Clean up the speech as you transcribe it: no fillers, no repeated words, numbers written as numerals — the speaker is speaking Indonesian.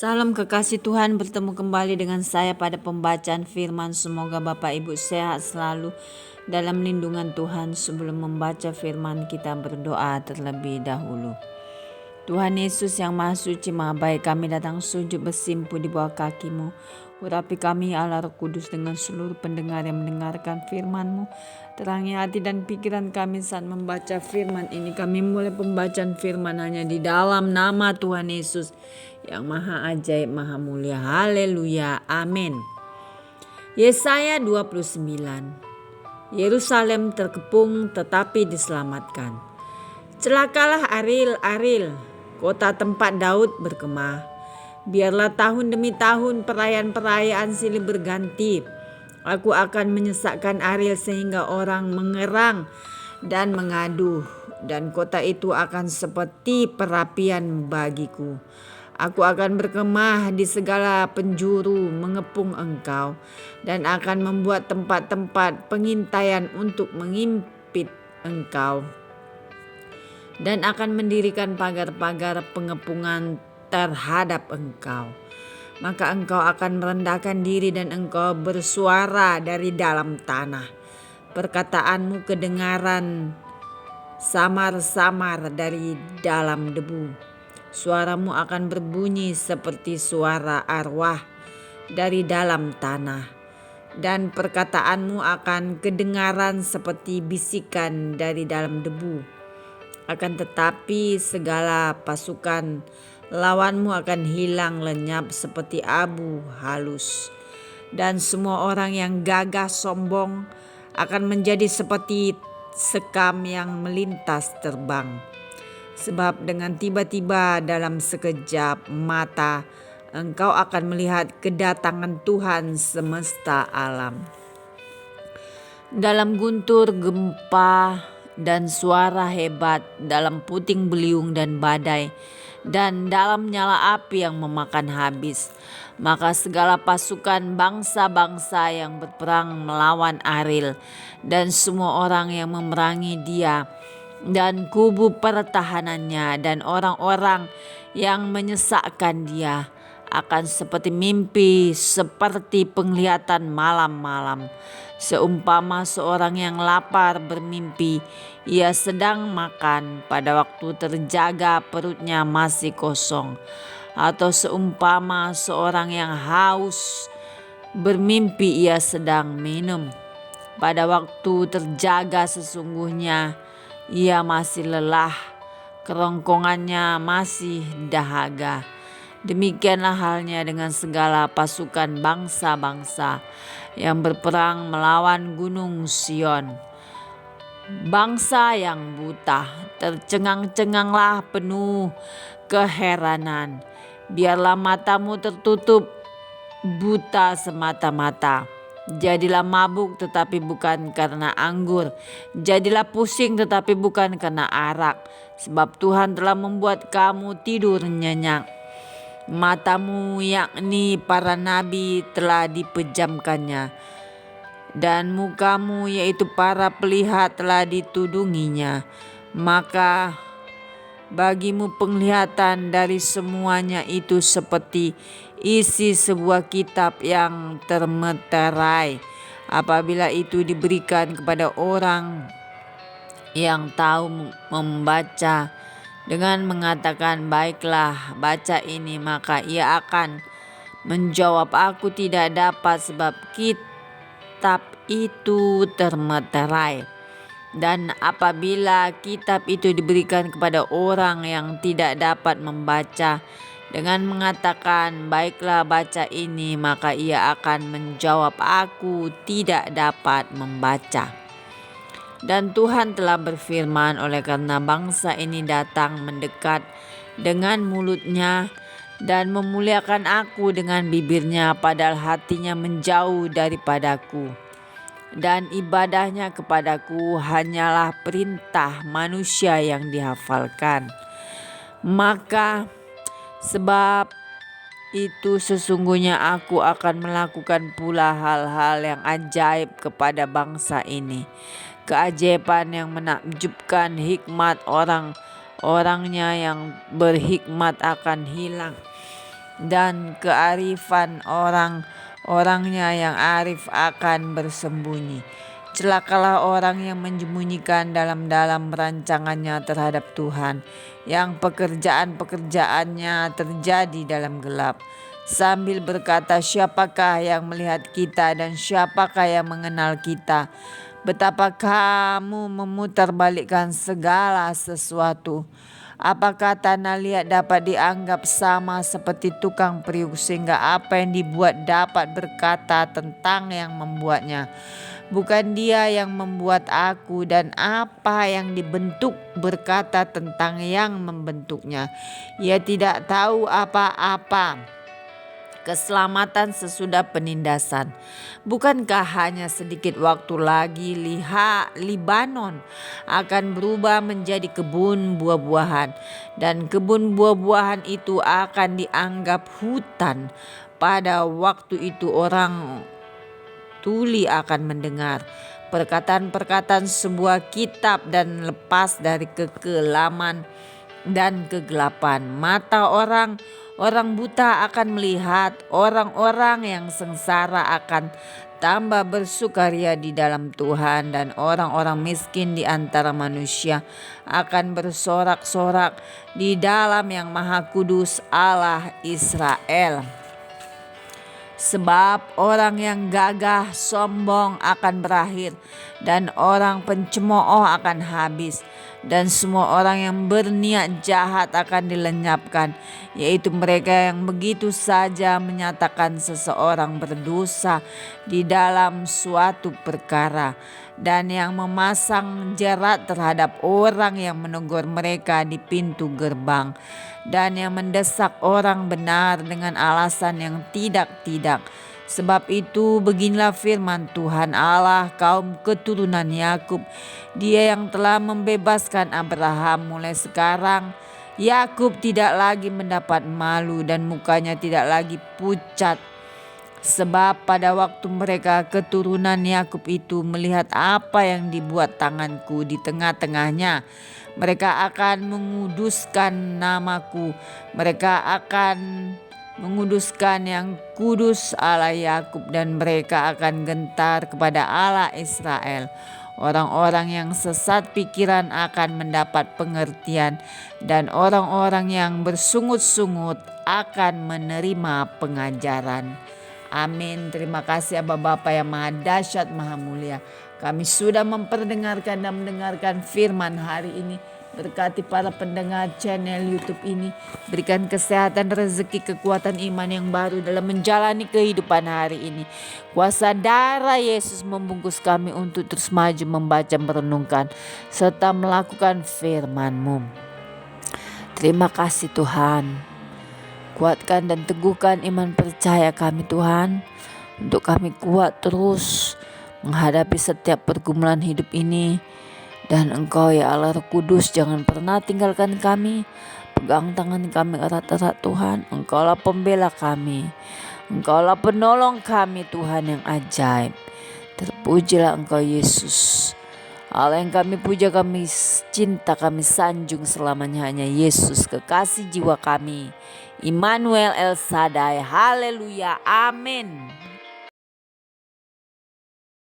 Salam kekasih Tuhan, bertemu kembali dengan saya pada pembacaan firman. Semoga Bapak Ibu sehat selalu dalam lindungan Tuhan. Sebelum membaca firman, kita berdoa terlebih dahulu. Tuhan Yesus yang Maha Suci, Maha Baik, kami datang sujud bersimpu di bawah kaki-Mu. Urapi kami Allah Roh Kudus dengan seluruh pendengar yang mendengarkan firman-Mu. Terangi hati dan pikiran kami saat membaca firman ini. Kami mulai pembacaan firman hanya di dalam nama Tuhan Yesus yang Maha Ajaib, Maha Mulia. Haleluya. Amin. Yesaya 29. Yerusalem terkepung tetapi diselamatkan. Celakalah Aril, Aril, kota tempat Daud berkemah. Biarlah tahun demi tahun perayaan-perayaan silih berganti. Aku akan menyesakkan Aril sehingga orang mengerang dan mengadu, dan kota itu akan seperti perapian bagiku. Aku akan berkemah di segala penjuru mengepung engkau, dan akan membuat tempat-tempat pengintaian untuk mengimpit engkau, dan akan mendirikan pagar-pagar pengepungan terhadap engkau. Maka engkau akan merendahkan diri dan engkau bersuara dari dalam tanah. Perkataanmu kedengaran samar-samar dari dalam debu. Suaramu akan berbunyi seperti suara arwah dari dalam tanah. Dan perkataanmu akan kedengaran seperti bisikan dari dalam debu. Akan tetapi segala pasukan lawanmu akan hilang lenyap seperti abu halus. Dan semua orang yang gagah sombong akan menjadi seperti sekam yang melintas terbang. Sebab dengan tiba-tiba dalam sekejap mata engkau akan melihat kedatangan Tuhan semesta alam. Dalam guntur gempa dan suara hebat, dalam puting beliung dan badai, dan dalam nyala api yang memakan habis, maka segala pasukan bangsa-bangsa yang berperang melawan Aril dan semua orang yang memerangi dia, dan kubu pertahanannya dan orang-orang yang menyesakkan dia akan seperti mimpi, seperti penglihatan malam-malam. Seumpama seorang yang lapar bermimpi, ia sedang makan pada waktu terjaga perutnya masih kosong. Atau seumpama seorang yang haus bermimpi, ia sedang minum. Pada waktu terjaga sesungguhnya ia masih lelah, kerongkongannya masih dahaga. Demikianlah halnya dengan segala pasukan bangsa-bangsa yang berperang melawan gunung Sion. Bangsa yang buta, tercengang-cenganglah penuh keheranan. Biarlah matamu tertutup buta semata-mata. Jadilah mabuk tetapi bukan karena anggur. Jadilah pusing tetapi bukan karena arak. Sebab Tuhan telah membuat kamu tidur nyenyak. Matamu yakni para nabi telah dipejamkannya, dan mukamu yaitu para pelihat telah ditudunginya. Maka bagimu penglihatan dari semuanya itu seperti isi sebuah kitab yang termeterai, apabila itu diberikan kepada orang yang tahu membaca, dengan mengatakan, baiklah, baca ini, maka ia akan menjawab, aku tidak dapat sebab kitab itu termeterai. Dan apabila kitab itu diberikan kepada orang yang tidak dapat membaca, dengan mengatakan, baiklah, baca ini, maka ia akan menjawab, aku tidak dapat membaca. Dan Tuhan telah berfirman, oleh karena bangsa ini datang mendekat dengan mulutnya dan memuliakan aku dengan bibirnya, padahal hatinya menjauh daripadaku, dan ibadahnya kepadaku hanyalah perintah manusia yang dihafalkan. Maka sebab itu sesungguhnya aku akan melakukan pula hal-hal yang ajaib kepada bangsa ini, keajaiban yang menakjubkan. Hikmat orang-orangnya yang berhikmat akan hilang, dan kearifan orang-orangnya yang arif akan bersembunyi. Celakalah orang yang menyembunyikan dalam-dalam rancangannya terhadap Tuhan, yang pekerjaan-pekerjaannya terjadi dalam gelap, sambil berkata, siapakah yang melihat kita dan siapakah yang mengenal kita? Betapa kamu memutarbalikkan segala sesuatu. Apakah tanah liat dapat dianggap sama seperti tukang periuk, sehingga apa yang dibuat dapat berkata tentang yang membuatnya? Bukan Dia yang membuat aku, dan apa yang dibentuk berkata tentang yang membentuknya. Ia tidak tahu apa-apa keselamatan sesudah penindasan. Bukankah hanya sedikit waktu lagi Libanon akan berubah menjadi kebun buah-buahan, dan kebun buah-buahan itu akan dianggap hutan. Pada waktu itu orang tuli akan mendengar perkataan-perkataan sebuah kitab dan lepas dari kekelaman dan kegelapan. Mata orang buta akan melihat, orang-orang yang sengsara akan tambah bersukaria di dalam Tuhan, dan orang-orang miskin di antara manusia akan bersorak-sorak di dalam Yang Maha Kudus Allah Israel. Sebab orang yang gagah sombong akan berakhir, dan orang pencemooh akan habis, dan semua orang yang berniat jahat akan dilenyapkan, yaitu mereka yang begitu saja menyatakan seseorang berdosa di dalam suatu perkara, dan yang memasang jerat terhadap orang yang menegur mereka di pintu gerbang, dan yang mendesak orang benar dengan alasan yang tidak-tidak. Sebab itu beginilah firman Tuhan Allah kaum keturunan Yakub, Dia yang telah membebaskan Abraham. Mulai sekarang Yakub tidak lagi mendapat malu, dan mukanya tidak lagi pucat. Sebab pada waktu mereka keturunan Yakub itu melihat apa yang dibuat tanganku di tengah-tengahnya, mereka akan menguduskan namaku. Mereka akan menguduskan yang kudus Allah Yakub, dan mereka akan gentar kepada Allah Israel. Orang-orang yang sesat pikiran akan mendapat pengertian, dan orang-orang yang bersungut-sungut akan menerima pengajaran. Amin. Terima kasih Aba Bapa yang maha dahsyat, maha mulia. Kami sudah memperdengarkan dan mendengarkan firman hari ini. Berkati para pendengar channel YouTube ini. Berikan kesehatan, rezeki, kekuatan iman yang baru dalam menjalani kehidupan hari ini. Kuasa darah Yesus membungkus kami untuk terus maju membaca, merenungkan, serta melakukan firman-Mu. Terima kasih Tuhan. Kuatkan dan teguhkan iman percaya kami Tuhan, untuk kami kuat terus menghadapi setiap pergumulan hidup ini. Dan Engkau ya Allah Roh Kudus, jangan pernah tinggalkan kami. Pegang tangan kami erat-erat Tuhan. Engkaulah pembela kami, Engkaulah penolong kami Tuhan yang ajaib. Terpujilah Engkau Yesus, Allah yang kami puja, kami cinta, kami sanjung selamanya hanya Yesus, kekasih jiwa kami, Immanuel El Shaddai. Haleluya, amin.